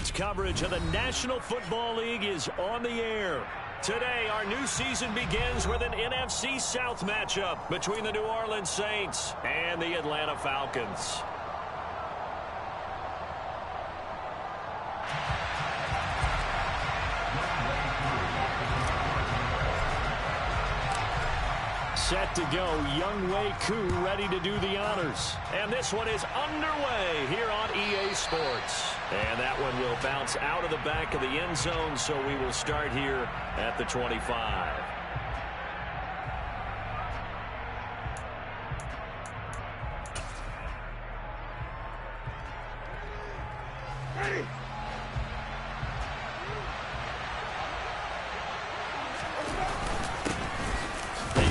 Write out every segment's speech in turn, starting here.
Sports coverage of the National Football League is on the air. Today, our new season begins with an NFC South matchup between the New Orleans Saints and the Atlanta Falcons. Set to go, Younghoe Koo ready to do the honors. And this one is underway here on EA Sports. And that one will bounce out of the back of the end zone, so we will start here at the 25. Ready.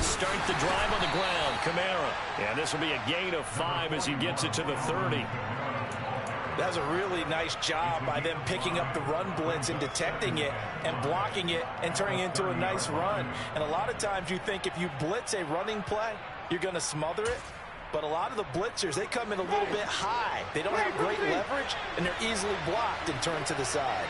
Start the drive on the ground, Kamara. And this will be a gain of 5 as he gets it to the 30. That's a really nice job by them picking up the run blitz and detecting it and blocking it and turning it into a nice run. And a lot of times you think if you blitz a running play, you're going to smother it. But a lot of the blitzers, they come in a little bit high. They don't have great leverage, and they're easily blocked and turned to the side.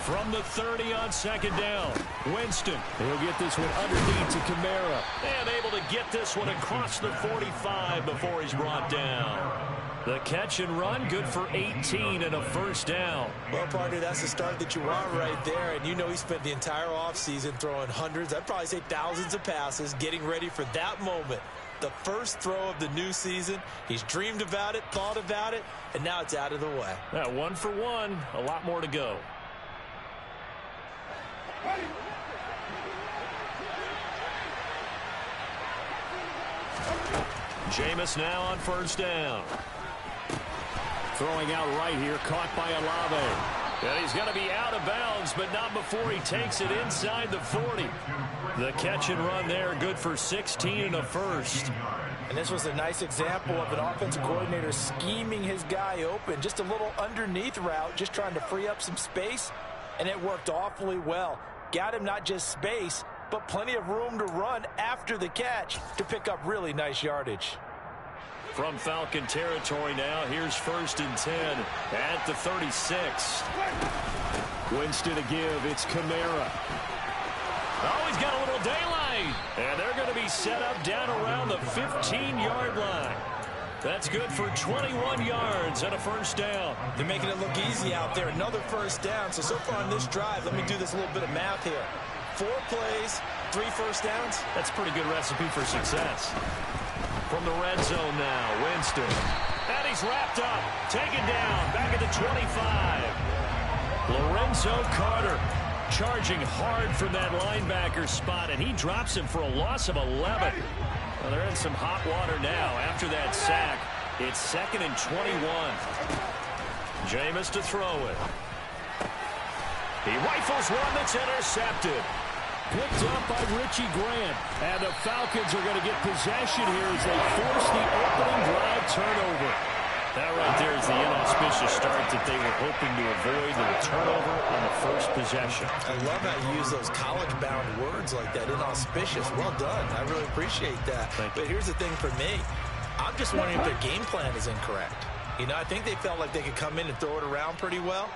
From the 30 on second down, Winston. He'll get this one underneath to Kamara. And able to get this one across the 45 before he's brought down. The catch and run, good for 18 and a first down. Well, partner, that's the start that you want right there. And you know he spent the entire offseason throwing hundreds, I'd probably say thousands of passes, getting ready for that moment. The first throw of the new season. He's dreamed about it, thought about it, and now it's out of the way. 1 for 1, a lot more to go. Jameis now on first down. Throwing out right here, caught by Olave. And he's going to be out of bounds, but not before he takes it inside the 40. The catch and run there, good for 16 and a first. And this was a nice example of an offensive coordinator scheming his guy open. Just a little underneath route, just trying to free up some space, and it worked awfully well. Got him not just space, but plenty of room to run after the catch to pick up really nice yardage. From Falcon territory now, here's 1st and 10 at the 36. Winston to give, it's Kamara. Oh, he's got a little daylight. And they're going to be set up down around the 15-yard line. That's good for 21 yards and a first down. They're making it look easy out there. Another first down. So far on this drive, let me do this little bit of math here. 4 plays, 3 first downs. That's a pretty good recipe for success. From the red zone now, Winston. And he's wrapped up. Taken down. Back at the 25. Lorenzo Carter charging hard from that linebacker spot, and he drops him for a loss of 11. Well, they're in some hot water now after that sack. It's 2nd and 21. Jameis to throw it. He rifles one that's intercepted. Picked up by Richie Grant. And the Falcons are going to get possession here as they force the opening drive turnover. That right there is the inauspicious start that they were hoping to avoid, the turnover on the first possession. I love how you use those college-bound words like that, inauspicious. Well done. I really appreciate that. But here's the thing for me. I'm just wondering if their game plan is incorrect. You know, I think they felt like they could come in and throw it around pretty well.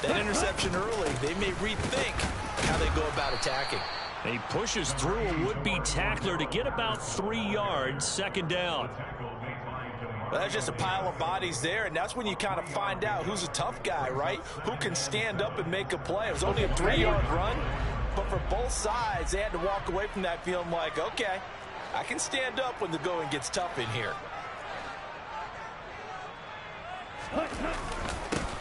That interception early, they may rethink how they go about attacking. He pushes through a would-be tackler to get about 3 yards, 2nd down. Well, that's just a pile of bodies there, and that's when you kind of find out who's a tough guy, right? Who can stand up and make a play. It was only a 3-yard run, but for both sides, they had to walk away from that feeling like, okay, I can stand up when the going gets tough in here.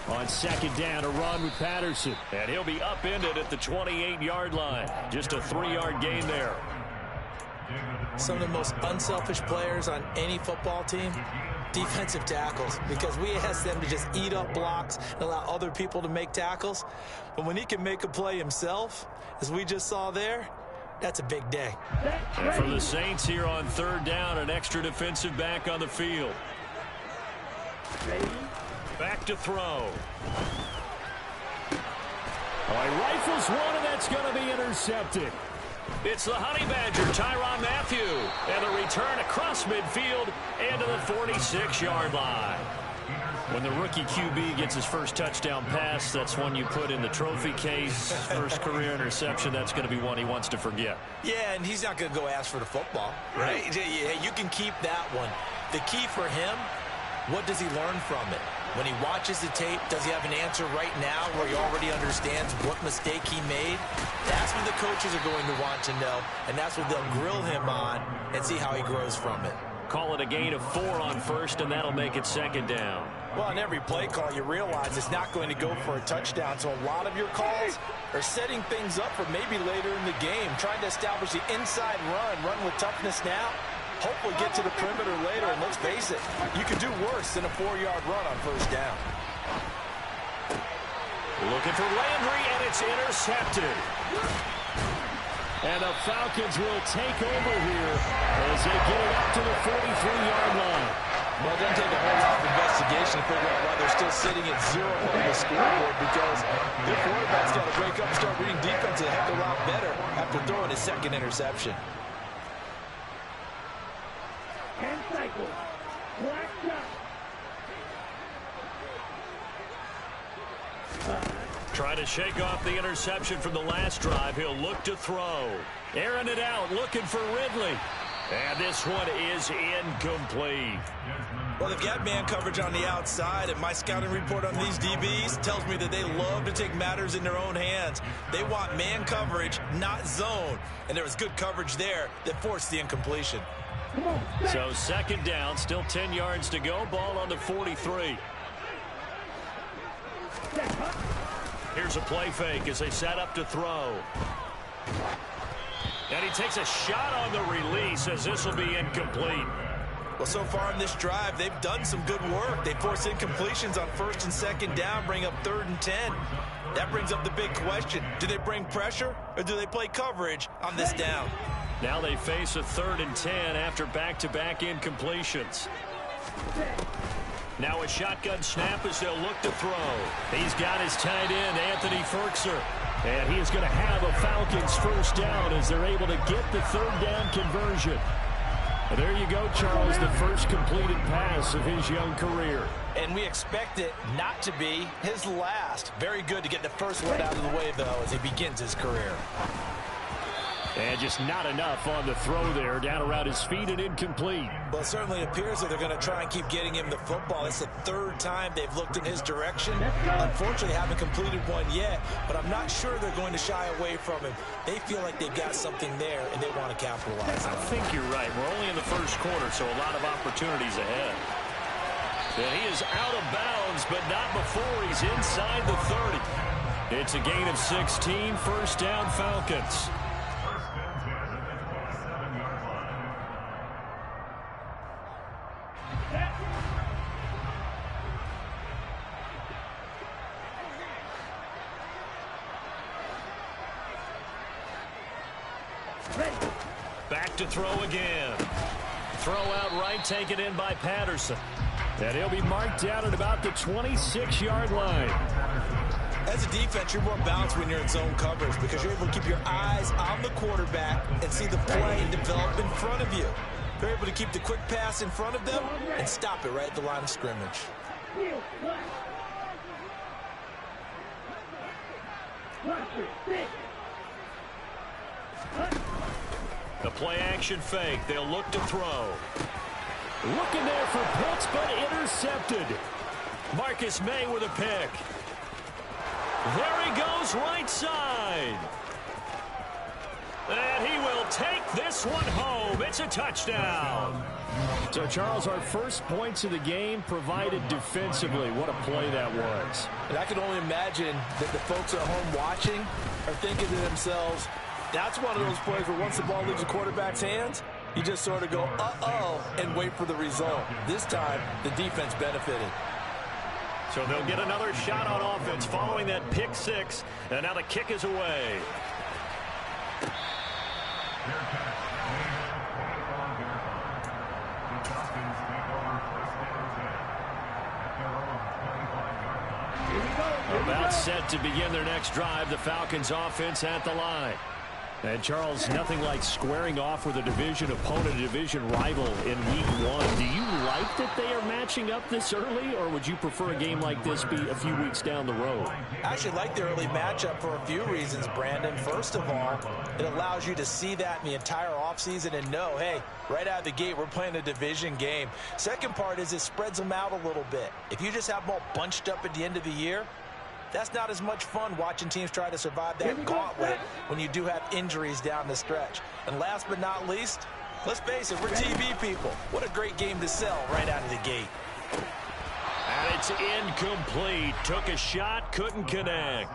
On 2nd down, a run with Patterson. And he'll be upended at the 28-yard line. Just a 3-yard gain there. Some of the most unselfish players on any football team, defensive tackles, because we ask them to just eat up blocks and allow other people to make tackles. But when he can make a play himself, as we just saw there, that's a big day. And for the Saints here on 3rd down, an extra defensive back on the field. Back to throw. Oh, he rifles one, and that's going to be intercepted. It's the Honey Badger, Tyrann Mathieu. And a return across midfield and to the 46-yard line. When the rookie QB gets his first touchdown pass, that's one you put in the trophy case. First career interception, that's going to be one he wants to forget. Yeah, and he's not going to go ask for the football, right? Yeah, you can keep that one. The key for him, what does he learn from it? When he watches the tape, does he have an answer right now where he already understands what mistake he made? That's what the coaches are going to want to know, and that's what they'll grill him on and see how he grows from it. Call it a gain of 4 on first, and that'll make it second down. Well, on every play call, you realize it's not going to go for a touchdown, so a lot of your calls are setting things up for maybe later in the game, trying to establish the inside run with toughness now, hopefully get to the perimeter later, and let's face it, you can do worse than a 4-yard run on first down. Looking for Landry, and it's intercepted. And the Falcons will take over here as they get it up to the 43-yard line. Well, it doesn't take a whole lot of investigation to figure out why they're still sitting at 0 on the scoreboard, because their quarterback's got to break up and start reading defense a heck of a lot better after throwing his second interception. Trying to shake off the interception from the last drive. He'll look to throw. Airing it out, looking for Ridley. And this one is incomplete. Well, they've got man coverage on the outside, and my scouting report on these DBs tells me that they love to take matters in their own hands. They want man coverage, not zone. And there was good coverage there that forced the incompletion. So second down, still 10 yards to go. Ball on the 43. Here's a play fake as they set up to throw. And he takes a shot on the release as this will be incomplete. Well, so far in this drive, they've done some good work. They force incompletions on first and second down, bring up 3rd and 10. That brings up the big question. Do they bring pressure or do they play coverage on this down? Now they face a 3rd and 10 after back-to-back incompletions. Now a shotgun snap as they'll look to throw. He's got his tight end, Anthony Ferkser. And he is going to have a Falcons first down as they're able to get the 3rd down conversion. And there you go, Charles, the first completed pass of his young career. And we expect it not to be his last. Very good to get the first one out of the way, though, as he begins his career. And just not enough on the throw there, down around his feet and incomplete. Well, it certainly appears that they're going to try and keep getting him the football. It's the 3rd time they've looked in his direction. Unfortunately, haven't completed one yet, but I'm not sure they're going to shy away from him. They feel like they've got something there, and they want to capitalize on it. I think you're right. We're only in the first quarter, so a lot of opportunities ahead. And he is out of bounds, but not before he's inside the 30. It's a gain of 16, first down Falcons. Back to throw again. Throw out right, taken in by Patterson. And he'll be marked down at about the 26-yard line. As a defense, you're more balanced when you're in zone coverage because you're able to keep your eyes on the quarterback and see the play develop in front of you. You're able to keep the quick pass in front of them and stop it right at the line of scrimmage. The play action fake. They'll look to throw. Looking there for Pitts, but intercepted. Marcus May with a pick. There he goes, right side. And he will take this one home. It's a touchdown. So, Charles, our first points of the game provided defensively. What a play that was. And I can only imagine that the folks at home watching are thinking to themselves, that's one of those plays where once the ball leaves the quarterback's hands, you just sort of go, uh-oh, and wait for the result. This time, the defense benefited. So they'll get another shot on offense following that pick six. And now the kick is away. About set to begin their next drive. The Falcons offense at the line. And Charles, nothing like squaring off with a division opponent, a division rival in week 1. Do you like that they are matching up this early, or would you prefer a game like this be a few weeks down the road? I actually like the early matchup for a few reasons, Brandon. First of all, it allows you to see that in the entire offseason and know, hey, right out of the gate, we're playing a division game. Second part is it spreads them out a little bit. If you just have them all bunched up at the end of the year, that's not as much fun watching teams try to survive that gauntlet when you do have injuries down the stretch. And last but not least, let's face it, we're TV people. What a great game to sell right out of the gate. And it's incomplete. Took a shot, couldn't connect.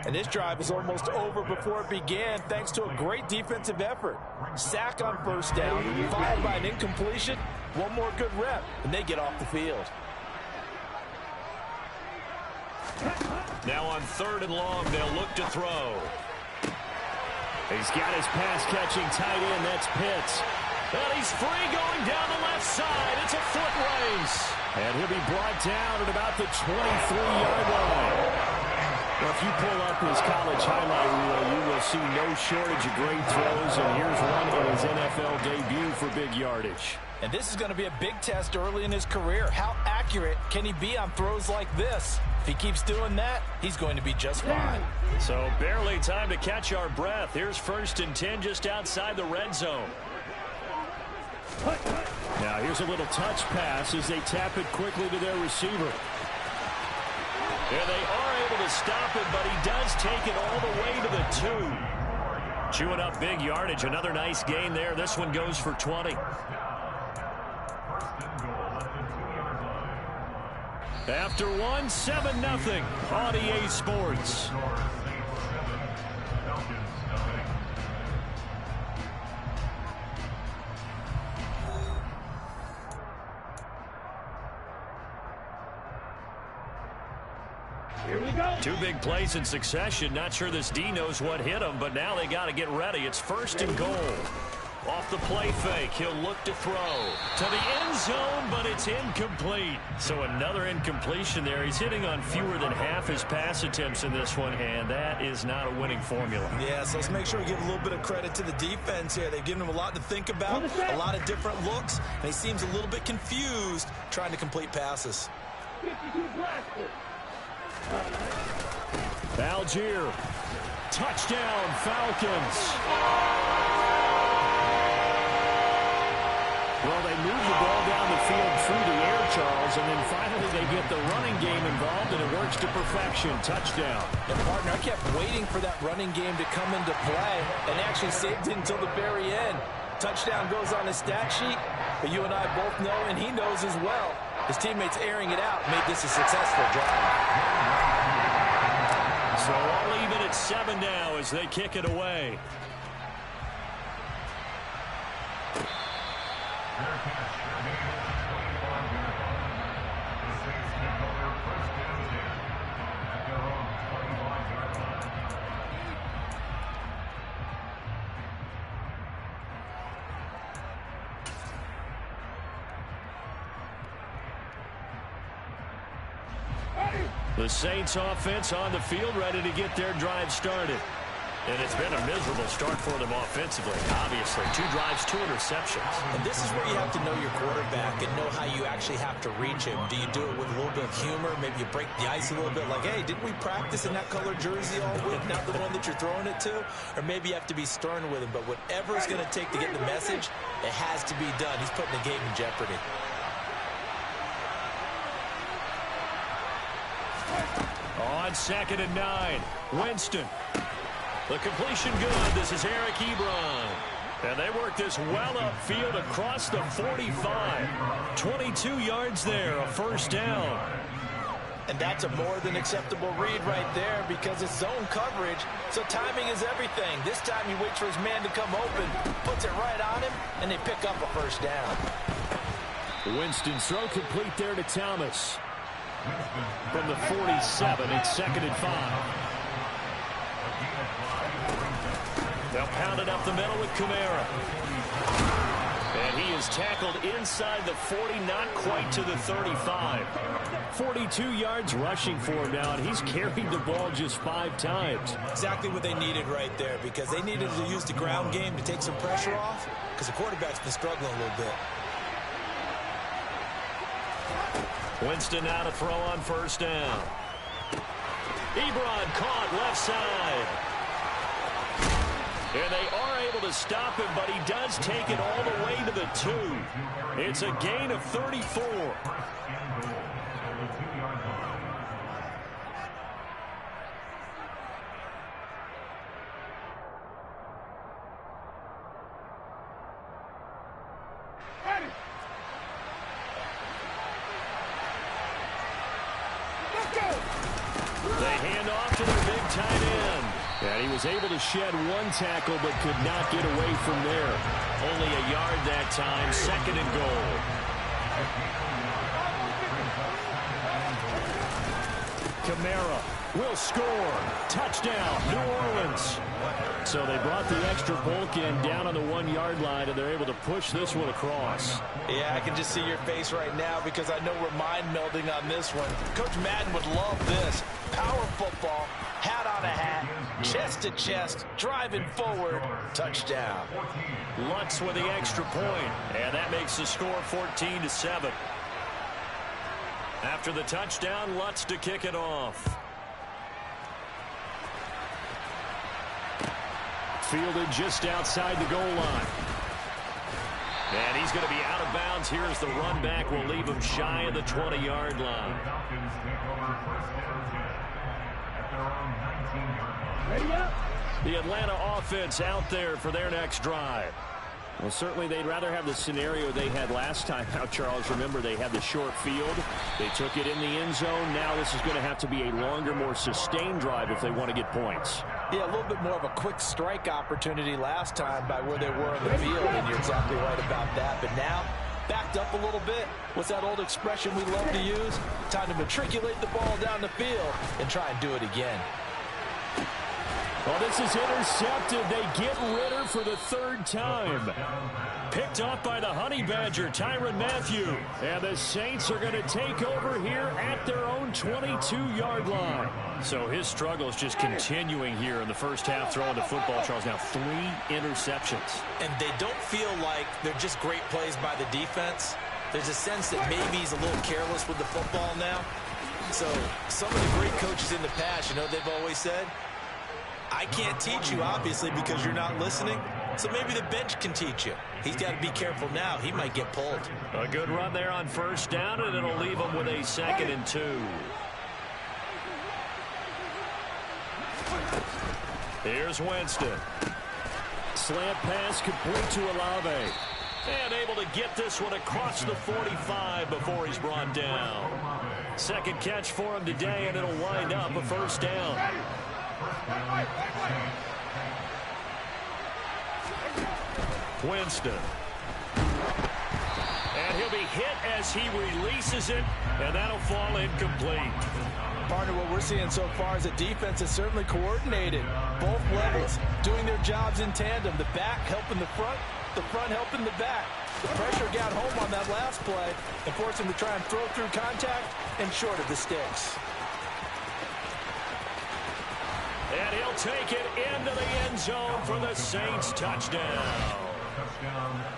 And this drive is almost over before it began thanks to a great defensive effort. Sack on first down, followed by an incompletion. One more good rep, and they get off the field. Now on 3rd and long, they'll look to throw. He's got his pass-catching tight end. That's Pitts. And he's free going down the left side. It's a foot race. And he'll be brought down at about the 23-yard line. Well, if you pull up his college highlight reel, you will see no shortage of great throws. And here's one in his NFL debut for big yardage. And this is going to be a big test early in his career. How accurate can he be on throws like this? If he keeps doing that, he's going to be just fine. So barely time to catch our breath. Here's 1st and 10 just outside the red zone. Now here's a little touch pass as they tap it quickly to their receiver. And they are able to stop it, but he does take it all the way to the 2. Chewing up big yardage. Another nice gain there. This one goes for 20. After 1, 7-0 on EA Sports. Here we go. 2 big plays in succession. Not sure this D knows what hit him, but now they got to get ready. It's 1st and goal. Off the play fake, he'll look to throw to the end zone, but it's incomplete. So another incompletion there. He's hitting on fewer than half his pass attempts in this one, and that is not a winning formula. Yeah, so let's make sure we give a little bit of credit to the defense here. They've given him a lot to think about, a lot of different looks, and he seems a little bit confused trying to complete passes. 52 blaster. Algier, touchdown Falcons. Well, they move the ball down the field through the air, Charles, and then finally they get the running game involved, and it works to perfection. Touchdown. And, partner, I kept waiting for that running game to come into play and actually saved it until the very end. Touchdown goes on his stat sheet, but you and I both know, and he knows as well, his teammates airing it out made this a successful drive. So all even at 7 now as they kick it away. The Saints offense on the field, ready to get their drive started. And it's been a miserable start for them offensively, obviously. 2 drives, 2 interceptions. And this is where you have to know your quarterback and know how you actually have to reach him. Do you do it with a little bit of humor? Maybe you break the ice a little bit like, hey, didn't we practice in that color jersey all week, not the one that you're throwing it to? Or maybe you have to be stern with him. But whatever it's going to take to get the message, it has to be done. He's putting the game in jeopardy. On 2nd and 9, Winston. The completion good. This is Eric Ebron. And they work this well upfield across the 45. 22 yards there, a 1st down. And that's a more than acceptable read right there because it's zone coverage, so timing is everything. This time he waits for his man to come open, puts it right on him, and they pick up a 1st down. Winston's throw complete there to Thomas. From the 47, it's 2nd and 5. They'll pound it up the middle with Kamara. And he is is tackled inside the 40, not quite to the 35. 42 yards rushing for him now, and he's carried the ball just 5 times. Exactly what they needed right there, because they needed to use the ground game to take some pressure off, because the quarterback's been struggling a little bit. Winston now to throw on first down. Ebron caught left side. And they are able to stop him, but he does take it all the way to the 2. It's a gain of 34. They hand off to their big tight end. And he was able to shed 1 tackle but could not get away from there. Only a yard that time, 2nd and goal. Kamara will score. Touchdown, New Orleans. So they brought the extra bulk in down on the 1-yard line, and they're able to push this one across. Yeah, I can just see your face right now because I know we're mind melding on this one. Coach Madden would love this. Power football, hat on a hat, chest to chest, driving forward, touchdown. Lutz with the extra point, and that makes the score 14-7. After the touchdown, Lutz to kick it off. Fielded just outside the goal line. And he's going to be out of bounds here as the run back will leave him shy of the 20-yard line. Ready up. The Atlanta offense out there for their next drive. Well, certainly they'd rather have the scenario they had last time out, Charles. Remember, they had the short field. They took it in the end zone. Now this is going to have to be a longer, more sustained drive if they want to get points. Yeah, a little bit more of a quick strike opportunity last time by where they were in the field, and you're exactly right about that. But now, backed up a little bit. What's that old expression we love to use? Time to matriculate the ball down the field and try and do it again. Well, this is intercepted. They get Ritter for the 3rd time. Picked off by the Honey Badger, Tyrann Mathieu. And the Saints are going to take over here at their own 22-yard line. So his struggle is just continuing here in the first half, throwing the football, Charles. Now 3 interceptions. And they don't feel like they're just great plays by the defense. There's a sense that maybe he's a little careless with the football now. So some of the great coaches in the past, you know, they've always said, I can't teach you, obviously, because you're not listening. So maybe the bench can teach you. He's got to be careful now. He might get pulled. A good run there on first down, and it'll leave him with a 2nd and 2. Here's Winston. Slant pass complete to Olave. And able to get this one across the 45 before he's brought down. 2nd catch for him today, and it'll wind up a first down. Winston. And he'll be hit as he releases it, and that'll fall incomplete. Partner, what we're seeing so far is the defense is certainly coordinated. Both levels doing their jobs in tandem. The back helping the front helping the back. The pressure got home on that last play and forced him to try and throw through contact and short of the sticks. And he'll take it into the end zone for the Saints touchdown.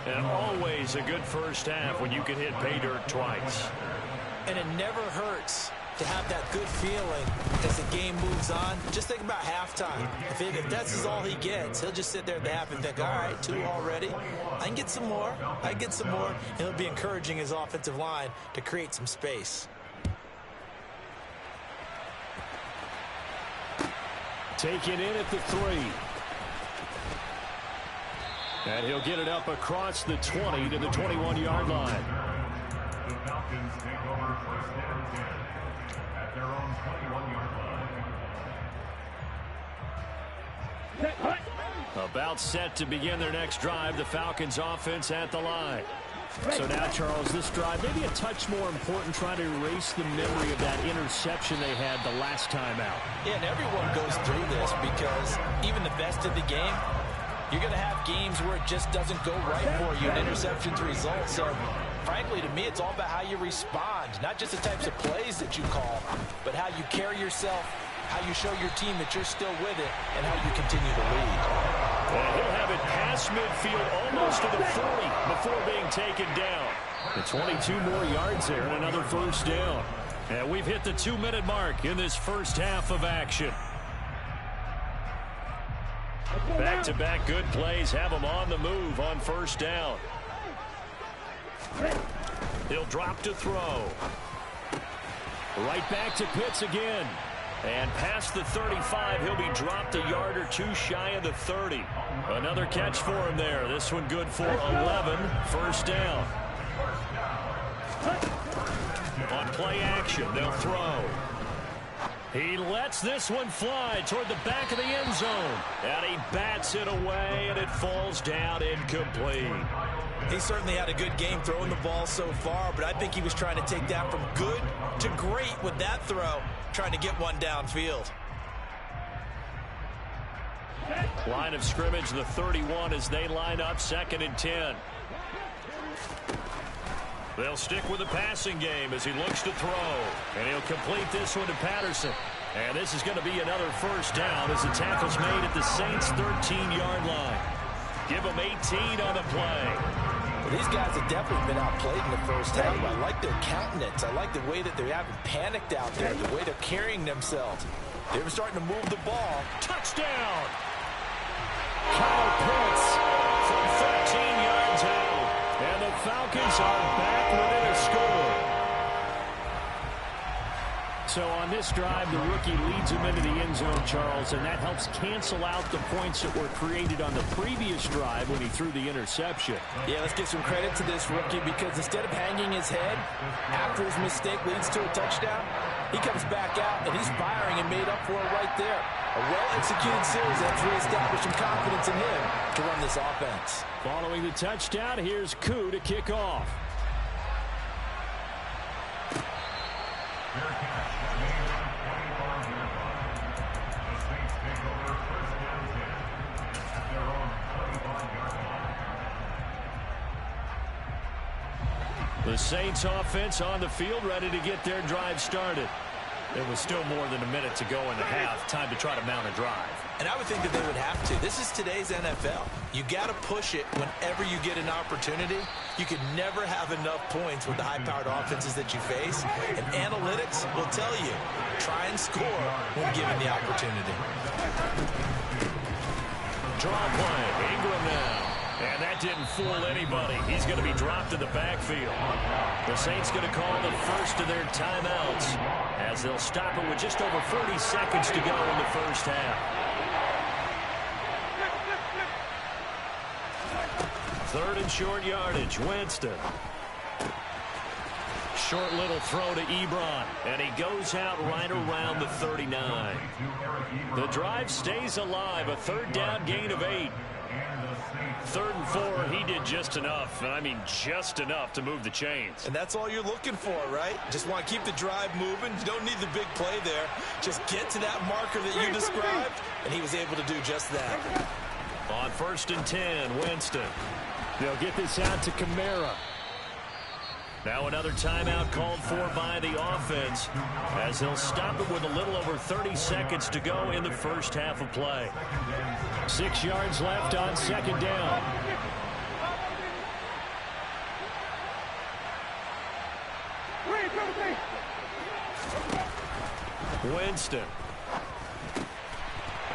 And always a good first half when you can hit pay dirt twice. And it never hurts to have that good feeling as the game moves on. Just think about halftime. If that's all he gets, he'll just sit there at the half and think, all right, 2 already. I can get some more. I can get some more. And he'll be encouraging his offensive line to create some space. Taken in at the 3. And he'll get it up across the 20 to the 21-yard line. The Falcons take over first and 10 at their own 21-yard line. About set to begin their next drive. The Falcons offense at the line. So now, Charles, this drive maybe a touch more important, trying to erase the memory of that interception they had the last time out. Yeah, and everyone goes through this because even the best of the game, You're going to have games where it just doesn't go right for you, and interceptions result. So, frankly, to me, it's all about how you respond, not just the types of plays that you call, but how you carry yourself, how you show your team that you're still with it, and how you continue to lead. Well, he'll have it past midfield almost to the 40 before being taken down. The 22 more yards there and another first down. And we've hit the 2-minute mark in this first half of action. Back-to-back good plays have him on the move on first down. He'll drop to throw. Right back to Pitts again. And past the 35, he'll be dropped a yard or two shy of the 30. Another catch for him there. This one good for 11. First down. On play action, they'll throw. He lets this one fly toward the back of the end zone. And he bats it away, and it falls down incomplete. He certainly had a good game throwing the ball so far, but I think he was trying to take that from good to great with that throw, trying to get one downfield. Line of scrimmage, the 31 as they line up, 2nd and 10. They'll stick with the passing game as he looks to throw. And he'll complete this one to Patterson. And this is going to be another first down as the tackle's made at the Saints' 13-yard line. Give them 18 on the play. Well, these guys have definitely been outplayed in the first half. I like their countenance. I like the way that they haven't panicked out there, the way they're carrying themselves. They were starting to move the ball. Touchdown! Kyle Pitts from 13 yards out. And the Falcons are back within a score. So on this drive, the rookie leads him into the end zone, Charles, and that helps cancel out the points that were created on the previous drive when he threw the interception. Yeah, let's give some credit to this rookie because instead of hanging his head after his mistake leads to a touchdown, he comes back out and he's firing and made up for it right there. A well-executed series that's reestablished some confidence in him to run this offense. Following the touchdown, here's Koo to kick off. The Saints offense on the field, ready to get their drive started. There was still more than a minute to go in the half. Time to try to mount a drive. And I would think that they would have to. This is today's NFL. You got to push it whenever you get an opportunity. You can never have enough points with the high-powered offenses that you face. And analytics will tell you, try and score when given the opportunity. Draw play. Ingram now. And that didn't fool anybody. He's going to be dropped in the backfield. The Saints going to call the first of their timeouts as they'll stop it with just over 40 seconds to go in the first half. Third and short yardage. Winston. Short little throw to Ebron. And he goes out right around the 39. The drive stays alive. A third down gain of 8. 3rd and 4, he did just enough, and I mean just enough to move the chains. And that's all you're looking for, right? Just want to keep the drive moving. You don't need the big play there. Just get to that marker that you described, and he was able to do just that. On 1st and 10, Winston. They'll get this out to Kamara. Now another timeout called for by the offense as he'll stop it with a little over 30 seconds to go in the first half of play. 6 yards left on 2nd down. Winston.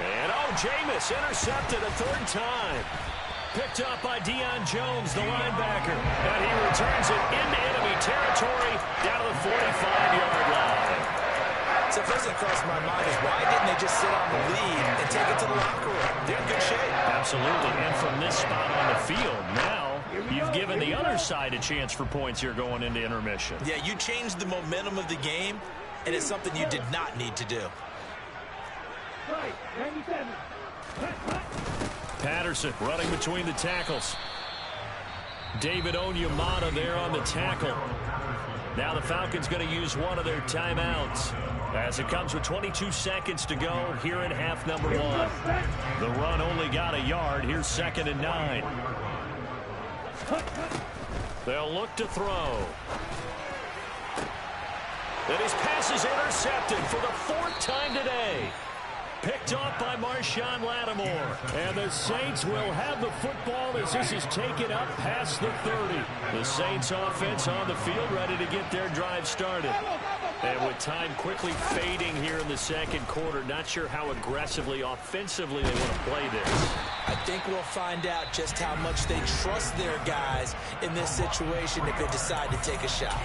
And Jameis intercepted a 3rd time. Picked up by Deion Jones, the linebacker. And he returns it into enemy territory down to the 45-yard line. So first thing crossed my mind is why didn't they just sit on the lead and take it to the locker room? They're in good shape. Absolutely. And from this spot on the field, now you've given the other side a chance for points here going into intermission. Yeah, you changed the momentum of the game, and it's something you did not need to do. Right, 97. Patterson running between the tackles. David Onyemata there on the tackle. Now the Falcons going to use one of their timeouts as it comes with 22 seconds to go here in half number one. The run only got a yard. Here's 2nd and 9. They'll look to throw. And his pass is intercepted for the 4th time today. Picked off by Marshawn Lattimore. And the Saints will have the football as this is taken up past the 30. The Saints offense on the field ready to get their drive started. And with time quickly fading here in the 2nd quarter, not sure how aggressively, offensively they want to play this. I think we'll find out just how much they trust their guys in this situation if they decide to take a shot.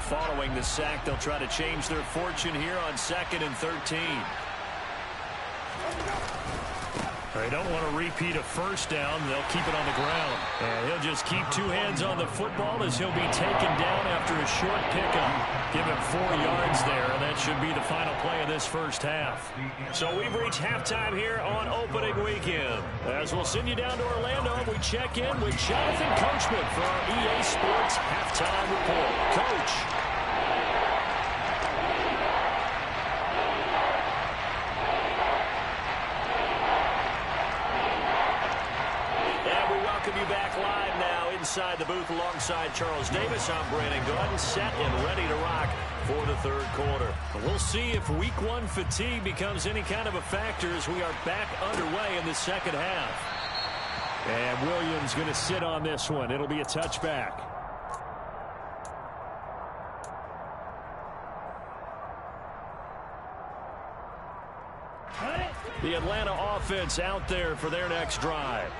Following the sack, they'll try to change their fortune here on 2nd and 13. They don't want to repeat a first down. They'll keep it on the ground. And he'll just keep 2 hands on the football as he'll be taken down after a short pickup. Give him 4 yards there, and that should be the final play of this first half. So we've reached halftime here on opening weekend. As we'll send you down to Orlando, we check in with Jonathan Coachman for our EA Sports Halftime Report. Coach. You back live now inside the booth alongside Charles Davis. I'm Brandon Gordon, set and ready to rock for the 3rd quarter. We'll see if week 1 fatigue becomes any kind of a factor as we are back underway in the 2nd half. And Williams going to sit on this one. It'll be a touchback. The Atlanta offense out there for their next drive.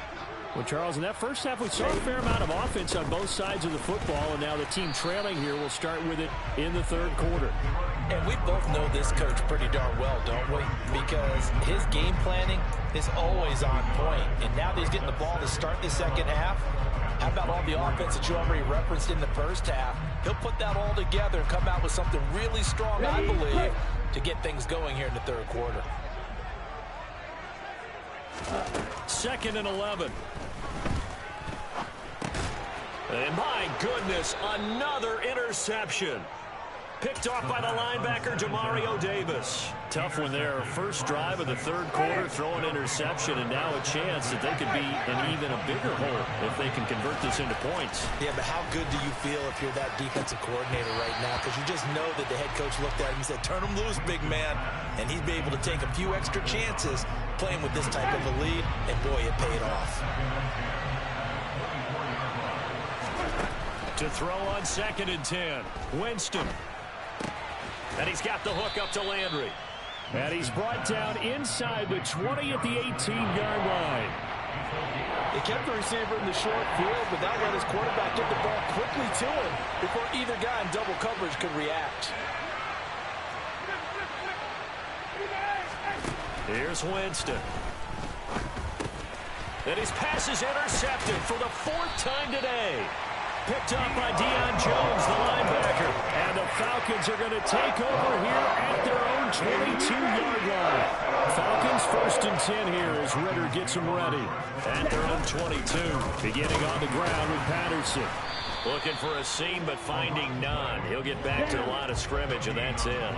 Well, Charles, in that first half, we saw a fair amount of offense on both sides of the football, and now the team trailing here will start with it in the 3rd quarter. And we both know this coach pretty darn well, don't we? Because his game planning is always on point. And now that he's getting the ball to start the 2nd half, how about all the offense that you already referenced in the first half? He'll put that all together and come out with something really strong, I believe, to get things going here in the 3rd quarter. 2nd and 11. And my goodness, another interception. Picked off by the linebacker, Demario Davis. Tough one there. First drive of the 3rd quarter, throw an interception, and now a chance that they could be in even a bigger hole if they can convert this into points. Yeah, but how good do you feel if you're that defensive coordinator right now? Because you just know that the head coach looked at him and said, turn him loose, big man. And he'd be able to take a few extra chances playing with this type of a lead, and boy, it paid off. To throw on 2nd and 10. Winston. And he's got the hook up to Landry. And he's brought down inside the 20 at the 18-yard line. He kept the receiver in the short field, but that let his quarterback get the ball quickly to him before either guy in double coverage could react. Here's Winston. And his pass is intercepted for the 4th time today. Picked up by Deion Jones, the linebacker. And the Falcons are going to take over here at their own 22-yard line. Falcons 1st and 10 here as Ritter gets them ready. At their own 22. Beginning on the ground with Patterson. Looking for a seam, but finding none. He'll get back to the line of scrimmage, and that's it.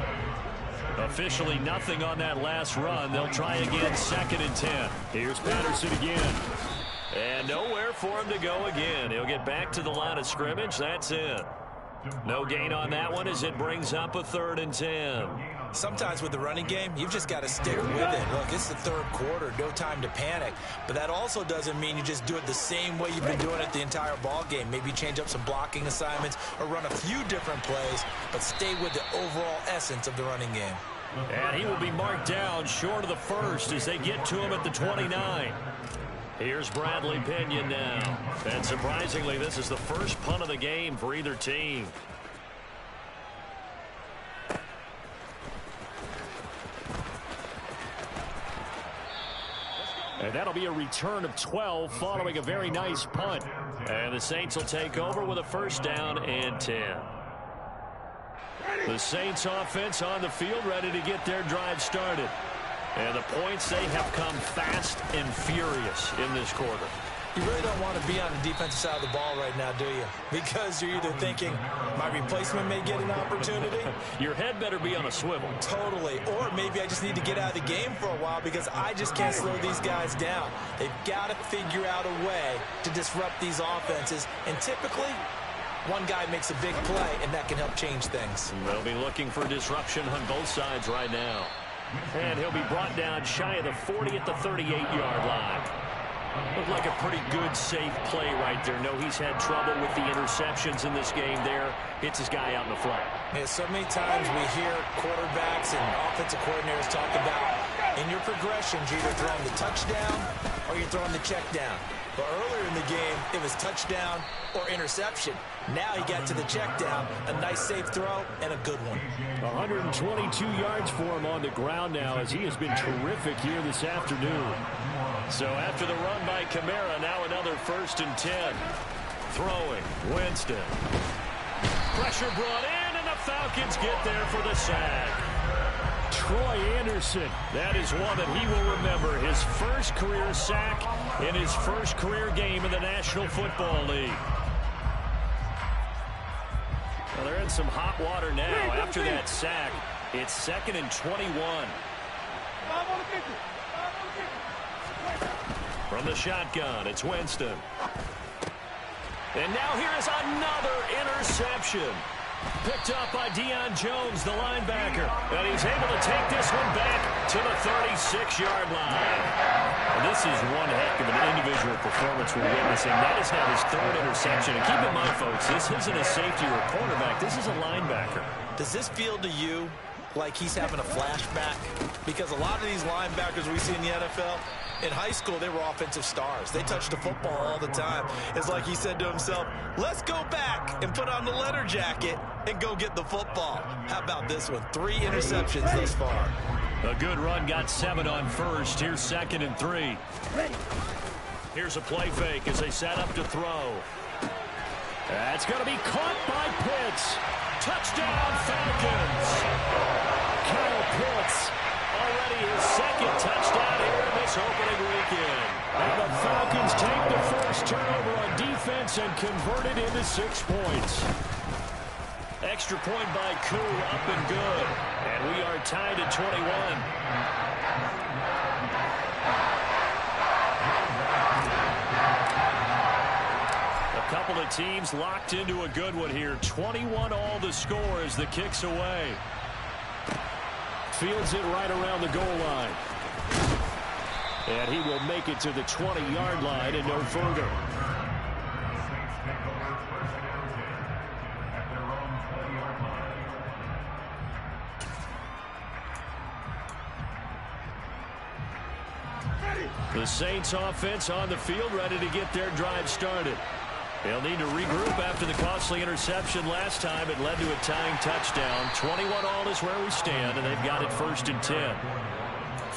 Officially nothing on that last run. They'll try again 2nd and 10. Here's Patterson again. And nowhere for him to go again. He'll get back to the line of scrimmage. That's it. No gain on that one as it brings up a 3rd and 10. Sometimes with the running game, you've just got to stick with it. Look, it's the 3rd quarter, no time to panic. But that also doesn't mean you just do it the same way you've been doing it the entire ball game. Maybe change up some blocking assignments or run a few different plays, but stay with the overall essence of the running game. And he will be marked down short of the 1st as they get to him at the 29. Here's Bradley Pinion now. And surprisingly, this is the first punt of the game for either team. And that'll be a return of 12 following a very nice punt. And the Saints will take over with a 1st down and 10. The Saints offense on the field ready to get their drive started. And the points, they have come fast and furious in this quarter. You really don't want to be on the defensive side of the ball right now, do you? Because you're either thinking, my replacement may get an opportunity. Your head better be on a swivel. Totally. Or maybe I just need to get out of the game for a while because I just can't slow these guys down. They've got to figure out a way to disrupt these offenses. And typically, one guy makes a big play, and that can help change things. They'll be looking for disruption on both sides right now. And he'll be brought down shy of the 40 at the 38-yard line. Looked like a pretty good, safe play right there. No, he's had trouble with the interceptions in this game there. Hits his guy out in the flat. Yeah, so many times we hear quarterbacks and offensive coordinators talk about in your progressions, you're either throwing the touchdown or you're throwing the check down. But earlier in the game, it was touchdown or interception. Now he got to the check down, a nice safe throw, and a good one. 122 yards for him on the ground now as he has been terrific here this afternoon. So after the run by Kamara, now another 1st and 10. Throwing, Winston. Pressure brought in, and the Falcons get there for the sack. Troy Anderson, that is one that he will remember. His first career sack in his first career game in the National Football League. Well, they're in some hot water now after that sack. It's 2nd and 21. From the shotgun, it's Winston. And now here is another interception. Picked up by Deion Jones, the linebacker. And he's able to take this one back to the 36-yard line. And this is one heck of an individual performance we're witnessing. That is now his 3rd interception. And keep in mind, folks, this isn't a safety or a cornerback. This is a linebacker. Does this feel to you like he's having a flashback? Because a lot of these linebackers we see in the NFL, in high school, they were offensive stars. They touched the football all the time. It's like he said to himself, let's go back and put on the leather jacket and go get the football. How about this one? 3 interceptions thus far. A good run, got 7 on first. Here's 2nd and 3. Here's a play fake as they set up to throw. That's going to be caught by Pitts. Touchdown, Falcons. Kyle Pitts, already his 2nd touchdown here in this opening weekend. And the Falcons take the first turnover on defense and convert it into 6 points. Extra point by Koo, up and good. And we are tied at 21. A couple of teams locked into a good one here. 21 all the score as the kick's away. Fields it right around the goal line. And he will make it to the 20-yard line and no further. The Saints offense on the field ready to get their drive started. They'll need to regroup after the costly interception last time. It led to a tying touchdown. 21 all is where we stand, and they've got it 1st and 10.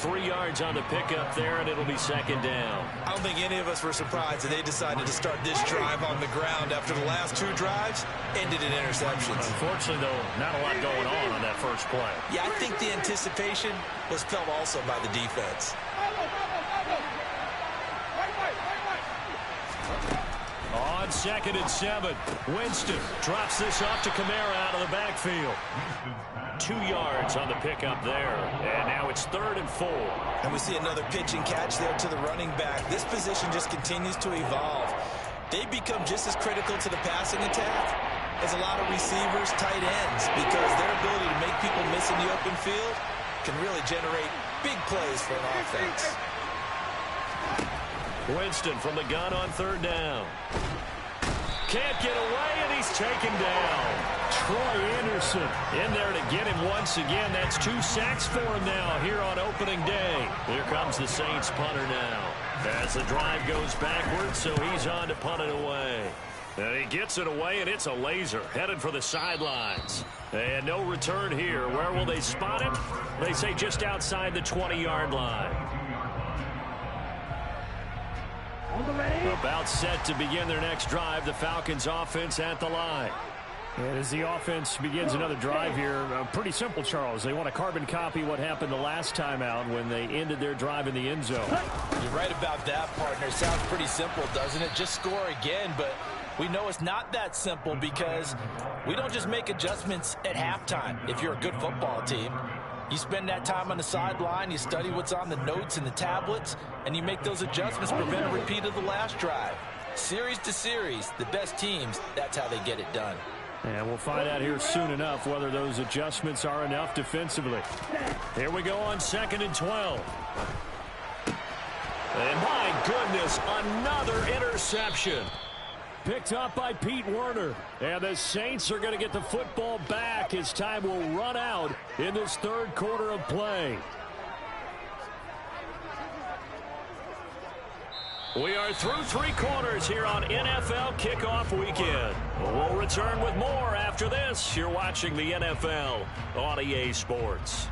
3 yards on the pickup there, and it'll be 2nd down. I don't think any of us were surprised that they decided to start this drive on the ground after the last 2 drives ended in interceptions. Unfortunately, though, not a lot going on that first play. Yeah, I think the anticipation was felt also by the defense. On 2nd and 7, Winston drops this off to Kamara out of the backfield. 2 yards on the pickup there. And now it's 3rd and 4. And we see another pitch and catch there to the running back. This position just continues to evolve. They become just as critical to the passing attack as a lot of receivers, tight ends, because their ability to make people miss in the open field can really generate big plays for an offense. Winston from the gun on 3rd down. Can't get away, and he's taken down. Troy Anderson in there to get him once again. That's 2 sacks for him now here on opening day. Here comes the Saints punter now. As the drive goes backwards, so he's on to punt it away. And he gets it away, and it's a laser headed for the sidelines. And no return here. Where will they spot it? They say just outside the 20-yard line. On the ready. About set to begin their next drive. The Falcons offense at the line. And as the offense begins another drive here, pretty simple, Charles. They want to carbon copy what happened the last time out when they ended their drive in the end zone. You're right about that, partner. Sounds pretty simple, doesn't it? Just score again, but we know it's not that simple because we don't just make adjustments at halftime. If you're a good football team, you spend that time on the sideline, you study what's on the notes and the tablets, and you make those adjustments to prevent a repeat of the last drive. Series to series, the best teams, that's how they get it done. And we'll find out here soon enough whether those adjustments are enough defensively. Here we go on 2nd and 12. And my goodness, another interception. Picked up by Pete Werner. And the Saints are going to get the football back as time will run out in this third quarter of play. We are through 3 quarters here on NFL Kickoff Weekend. We'll return with more after this. You're watching the NFL on EA Sports.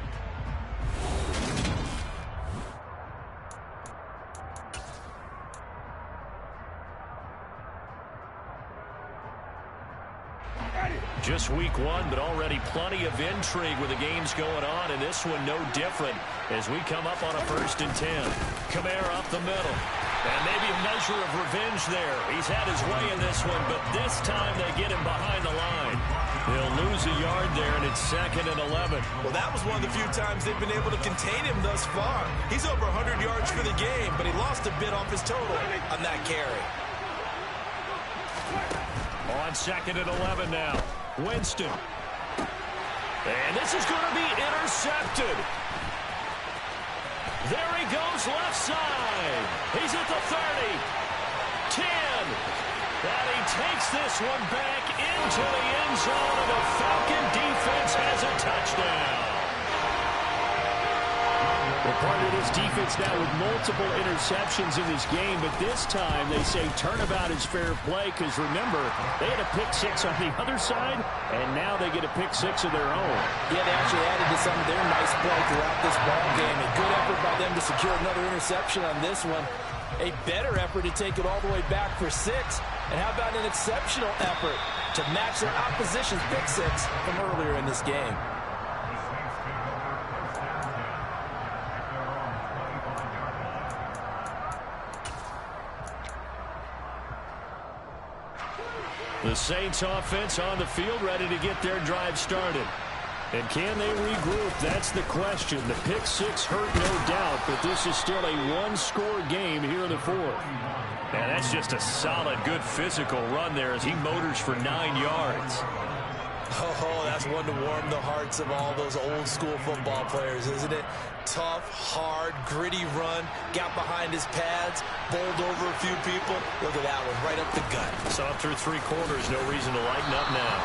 Just week 1, but already plenty of intrigue with the games going on, and this one no different as we come up on a 1st and 10. Kamara up the middle. And maybe a measure of revenge there. He's had his way in this one, but this time they get him behind the line. He'll lose a yard there, and it's 2nd and 11. Well, that was one of the few times they've been able to contain him thus far. He's over 100 yards for the game, but he lost a bit off his total on that carry. On 2nd and 11 now. Winston. And this is going to be intercepted. There he goes left side. He's at the 30. 10. And he takes this one back into the end zone, and the Falcon defense has a touchdown. Well, part of this defense now with multiple interceptions in this game, but this time they say turnabout is fair play because, remember, they had a pick 6 on the other side, and now they get a pick 6 of their own. Yeah, they actually added to some of their nice play throughout this ball game. A good effort by them to secure another interception on this one. A better effort to take it all the way back for 6. And how about an exceptional effort to match their opposition's pick 6 from earlier in this game? The Saints offense on the field ready to get their drive started. And can they regroup? That's the question. The pick 6 hurt, no doubt, but this is still a 1-score game here in the 4th. And that's just a solid, good physical run there as he motors for 9 yards. Oh, that's one to warm the hearts of all those old-school football players, isn't it? Tough, hard, gritty run, got behind his pads, bowled over a few people. Look at that one, right up the gut. Saw through 3 quarters, no reason to lighten up now.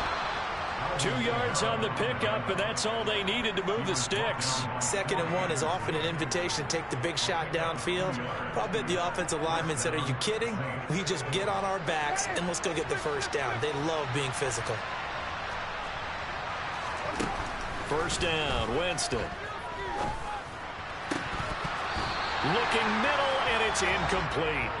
2 yards on the pickup, and that's all they needed to move the sticks. 2nd and 1 is often an invitation to take the big shot downfield. Probably the offensive lineman said, are you kidding? We just get on our backs, and let's go get the first down. They love being physical. 1st down, Winston. Looking middle, and it's incomplete.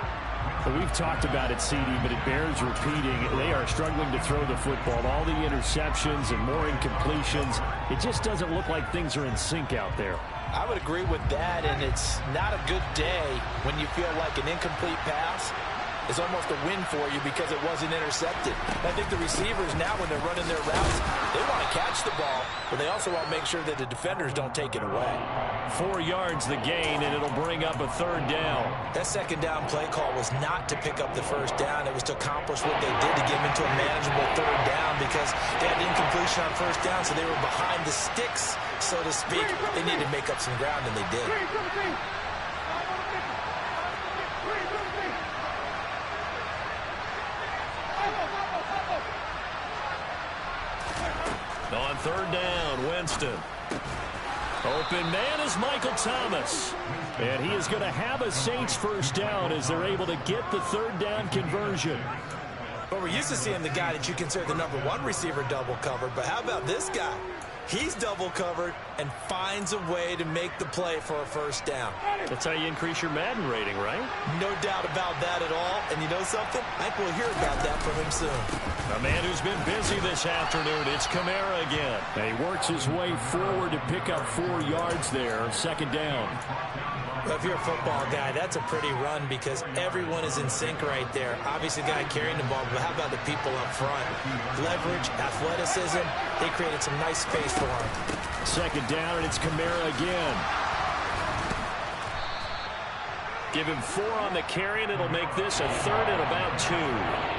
We've talked about it, CD, but it bears repeating. They are struggling to throw the football. All the interceptions and more incompletions. It just doesn't look like things are in sync out there. I would agree with that, and it's not a good day when you feel like an incomplete pass is almost a win for you because it wasn't intercepted. I think the receivers now, when they're running their routes, they want to catch the ball, but they also want to make sure that the defenders don't take it away. 4 yards the gain, and it'll bring up a 3rd down. That 2nd down play call was not to pick up the 1st down. It was to accomplish what they did to get them into a manageable 3rd down because they had incompletion on 1st down, so they were behind the sticks, so to speak. They needed to make up some ground, and they did. On 3rd down, Winston. Open man is Michael Thomas. And he is going to have a Saints 1st down as they're able to get the 3rd down conversion. But we're used to seeing the guy that you consider the #1 receiver double covered, but how about this guy? He's double covered and finds a way to make the play for a first down. That's how you increase your Madden rating, right? No doubt about that at all. And you know something? I think we'll hear about that from him soon. A man who's been busy this afternoon. It's Kamara again. And he works his way forward to pick up 4 yards there. Second down. Well, if you're a football guy, that's a pretty run because everyone is in sync right there. Obviously, the guy carrying the ball, but how about the people up front? Leverage, athleticism, they created some nice space for him. Second down, and it's Kamara again. Give him 4 on the carry, and it'll make this a third and about 2.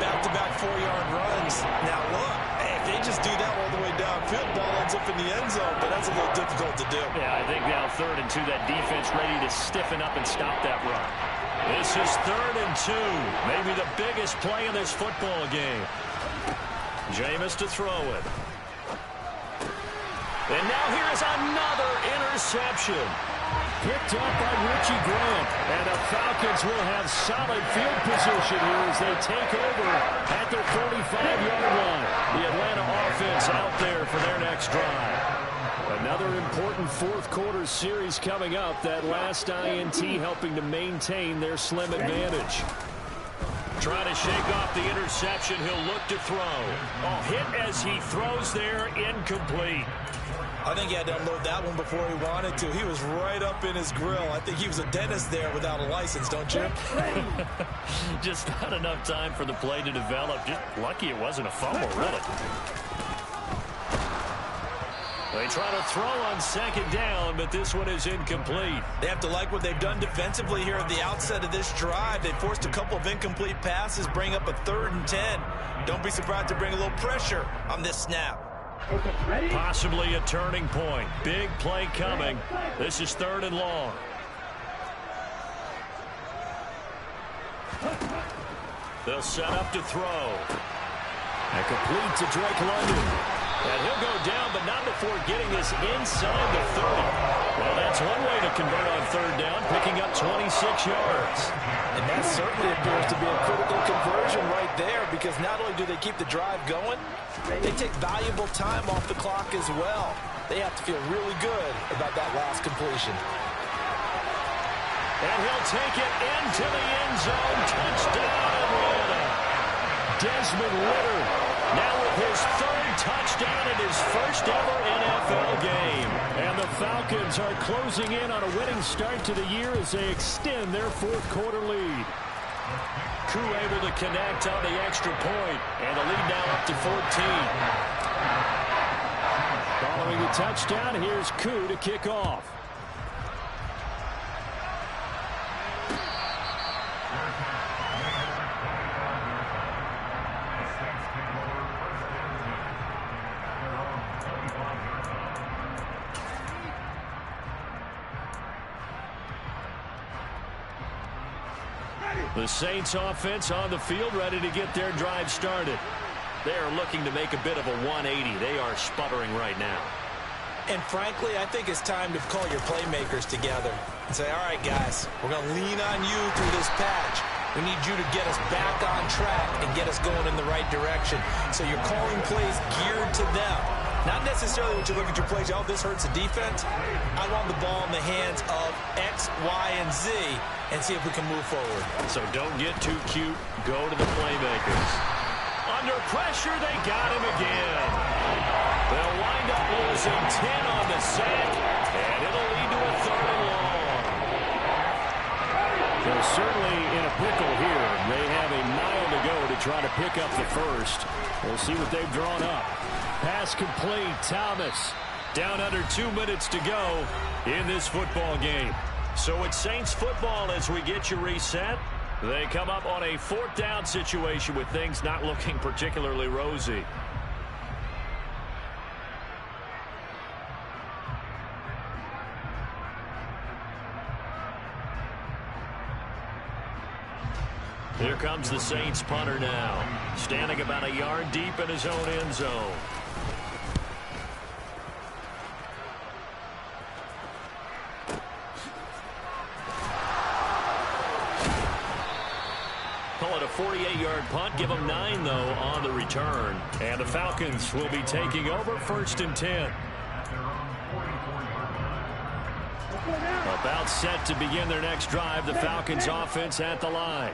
Back-to-back 4-yard runs. Now, look, if they just do that all the way downfield, ball ends up in the end zone, but that's a little difficult to do. Yeah, I think now 3rd and 2, that defense ready to stiffen up and stop that run. This is 3rd and 2, maybe the biggest play in this football game. Jameis to throw it. And now here is another interception. Picked up by Richie Grant. And the Falcons will have solid field position here as they take over at their 45-yard line. The Atlanta offense out there for their next drive. Another important fourth-quarter series coming up. That last INT helping to maintain their slim advantage. Trying to shake off the interception. He'll look to throw. Oh, hit as he throws there, incomplete. I think he had to unload that one before he wanted to. He was right up in his grill. I think he was a dentist there without a license, don't you? Just not enough time for the play to develop. Just lucky it wasn't a fumble, really. They try to throw on second down, but this one is incomplete. They have to like what they've done defensively here at the outset of this drive. They forced a couple of incomplete passes, bring up a 3rd and 10. Don't be surprised to bring a little pressure on this snap. Possibly a turning point. Big play coming. This is 3rd and long. They'll set up to throw. And complete to Drake London. And he'll go down, but not before getting this inside the 30. Well, that's one way to convert on 3rd down, picking up 26 yards. And that certainly appears to be a critical conversion right there because not only do they keep the drive going, they take valuable time off the clock as well. They have to feel really good about that last completion. And he'll take it into the end zone. Touchdown, Atlanta. Desmond Ridder now with his 3rd touchdown in his first ever NFL game. And the Falcons are closing in on a winning start to the year as they extend their 4th-quarter lead. Koo able to connect on the extra point, and the lead now up to 14. Following the touchdown, here's Koo to kick off. The Saints offense on the field ready to get their drive started. They are looking to make a bit of a 180. They are sputtering right now. And frankly, I think it's time to call your playmakers together and say, all right, guys, we're going to lean on you through this patch. We need you to get us back on track and get us going in the right direction. So you're calling plays geared to them. Not necessarily when you look at your plays, oh, this hurts the defense. I want the ball in the hands of X, Y, and Z and see if we can move forward. So don't get too cute. Go to the playmakers. Under pressure, they got him again. They'll wind up losing 10 on the sack, and it'll lead to a 3rd and long. They're certainly in a pickle here. They have a mile to go to try to pick up the first. We'll see what they've drawn up. Pass complete, Thomas. Down under 2 minutes to go in this football game. So it's Saints football as we get you reset. They come up on a 4th down situation with things not looking particularly rosy. Here comes the Saints punter now, standing about a yard deep in his own end zone. Call it a 48-yard punt. Give them 9, though, on the return. And the Falcons will be taking over 1st and 10. gets set to begin their next drive. The Falcons offense at the line.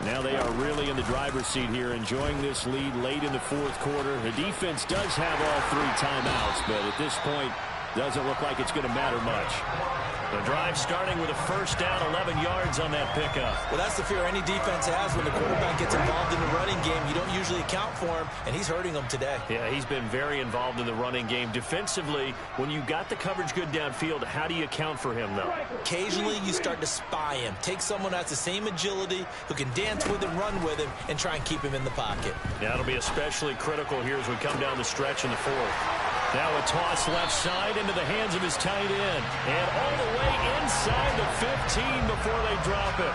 Now they are really in the driver's seat here, enjoying this lead late in the fourth quarter. The defense does have all 3 timeouts, but at this point, doesn't look like it's going to matter much. The drive starting with a first down, 11 yards on that pickup. Well, that's the fear any defense has when the quarterback gets involved in the running game. You don't usually account for him, and he's hurting them today. Yeah, he's been very involved in the running game. Defensively, when you got the coverage good downfield, how do you account for him, though? Occasionally, you start to spy him. Take someone who has the same agility, who can dance with him, run with him, and try and keep him in the pocket. Yeah, it'll be especially critical here as we come down the stretch in the fourth. Now a toss left side into the hands of his tight end. And all the way inside the 15 before they drop it.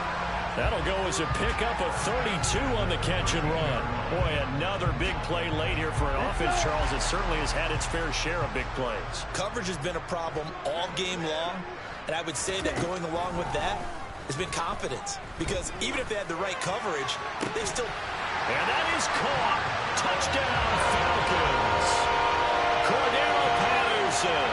That'll go as a pickup of 32 on the catch and run. Boy, another big play late here for an offense, Charles, that certainly has had its fair share of big plays. Coverage has been a problem all game long. And I would say that going along with that has been confidence. Because even if they had the right coverage, they've still... And that is caught. Touchdown, Falcons. Cordero Patterson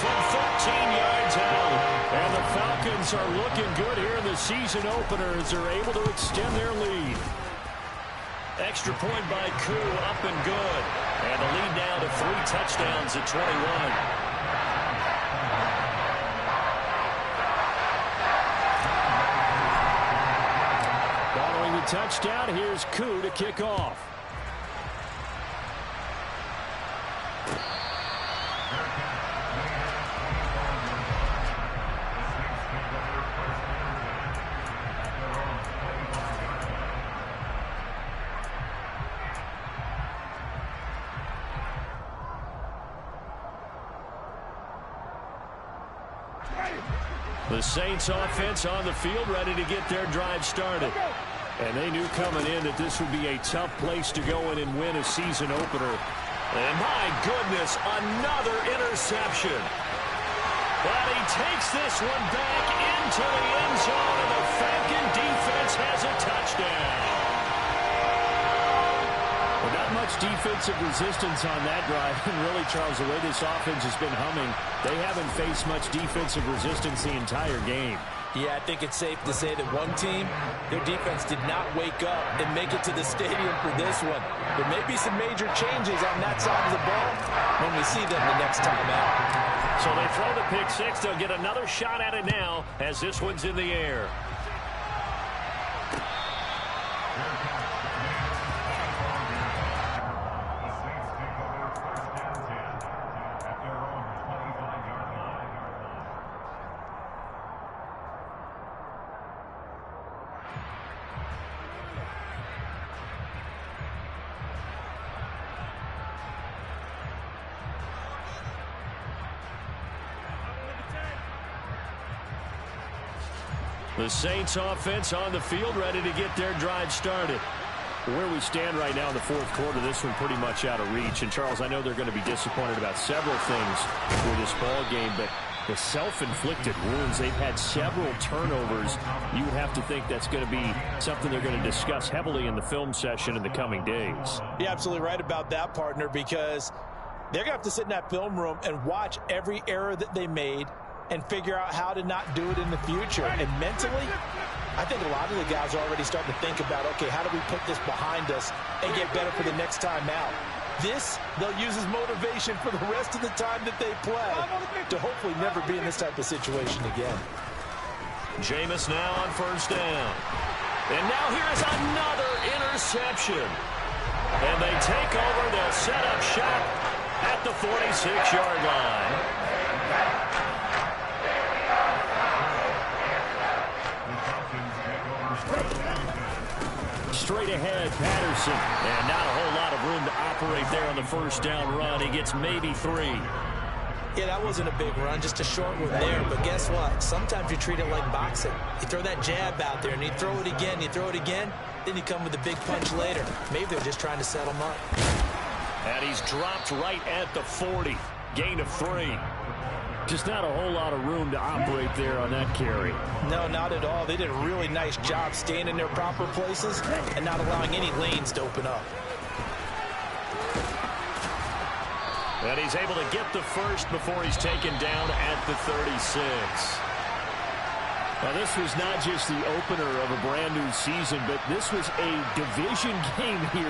from 13 yards out. And the Falcons are looking good here in the season opener as they're able to extend their lead. Extra point by Koo, up and good. And the lead now to 3 touchdowns at 21. Following the touchdown, here's Koo to kick off. The Saints offense on the field, ready to get their drive started. And they knew coming in that this would be a tough place to go in and win a season opener. And my goodness, another interception. But he takes this one back into the end zone, and the Falcon defense has a touchdown. Well, not much defensive resistance on that drive. And really, Charles, the way this offense has been humming, they haven't faced much defensive resistance the entire game. Yeah, I think it's safe to say that one team, their defense did not wake up and make it to the stadium for this one. There may be some major changes on that side of the ball when we see them the next time out. So they throw the pick six. They'll get another shot at it now as this one's in the air. The Saints offense on the field, ready to get their drive started. Where we stand right now in the fourth quarter, this one pretty much out of reach. And, Charles, I know they're going to be disappointed about several things for this ball game, but the self-inflicted wounds, they've had several turnovers. You would have to think that's going to be something they're going to discuss heavily in the film session in the coming days. You're absolutely right about that, partner, because they're going to have to sit in that film room and watch every error that they made and figure out how to not do it in the future. And mentally, I think a lot of the guys are already starting to think about, okay, how do we put this behind us and get better for the next time out? This, they'll use as motivation for the rest of the time that they play to hopefully never be in this type of situation again. Jameis now on first down. And now here's another interception. And they take over. They'll set up shop at the 46-yard line. Straight ahead, Patterson. And not a whole lot of room to operate there on the first down run. He gets maybe 3. Yeah, that wasn't a big run, just a short one there. But guess what? Sometimes you treat it like boxing. You throw that jab out there, and you throw it again, then you come with a big punch later. Maybe they're just trying to set him up. And he's dropped right at the 40. Gain of 3. Just not a whole lot of room to operate there on that carry. No, not at all. They did a really nice job staying in their proper places and not allowing any lanes to open up. And he's able to get the first before he's taken down at the 36. Now, this was not just the opener of a brand new season, but this was a division game here.